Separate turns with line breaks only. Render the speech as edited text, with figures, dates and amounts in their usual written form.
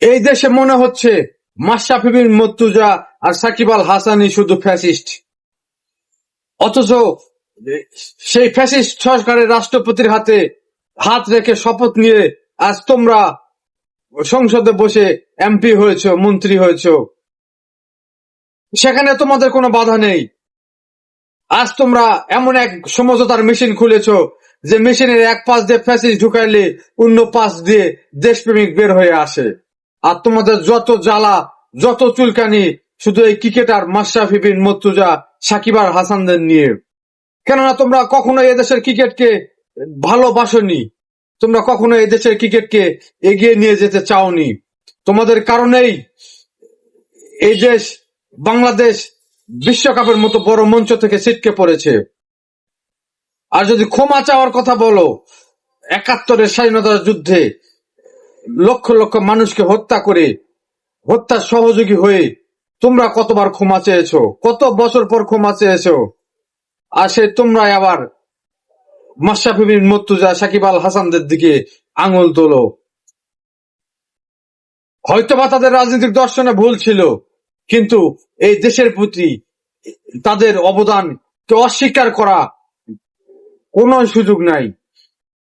এই দেশে মনে হচ্ছে মাশরাফি বিন মুর্তজা আর সাকিব আল হাসানই শুধু ফ্যাসিস্ট, অথচ সেই ফ্যাসিস্ট সরকারের রাষ্ট্রপতির হাতে হাত রেখে শপথ নিয়ে আজ তোমরা সংসদে বসে এমপি হয়েছ, মন্ত্রী হয়েছ, সেখানে তোমাদের কোনো বাধা নেই। আজ তোমরা এমন এক সমঝোতার মেশিন খুলেছ যে মেশিনের এক পাশ দিয়ে ফ্যাসিস্ট ঢুকাইলে অন্য পাশ দিয়ে দেশপ্রেমিক বের হয়ে আসে। আর তোমাদের যত জ্বালা, যত চুলকানি শুধু এই ক্রিকেটার মাশরাফি বিন মুর্তজা, সাকিব আল হাসানদের নিয়ে। কেননা তোমরা কখনো এদেশের ক্রিকেটকে ভালোবাসোনি, তোমরা কখনো এদেশের ক্রিকেটকে এগিয়ে নিয়ে যেতে চাওনি। তোমাদের কারণেই এই দেশ, বাংলাদেশ বিশ্বকাপের মতো বড় মঞ্চ থেকে ছিটকে পড়েছে। আর যদি ক্ষমা চাওয়ার কথা বলো, ৭১-এর স্বাধীনতা যুদ্ধে লক্ষ লক্ষ মানুষকে হত্যা করে হত্যার সহযোগী হয়ে তোমরা কতবার ক্ষমা চেয়েছো, কত বছর পর ক্ষমা চেয়েছো, আর সে তোমরাই আবার মাশরাফি বিন মুর্তজা, সাকিব আল হাসানদের দিকে আঙুল তোলো। হয়তোবা তাদের রাজনৈতিক দর্শনে ভুল ছিল, কিন্তু এই দেশের প্রতি তাদের অবদানকে অস্বীকার করা কোনো সুযোগ নাই।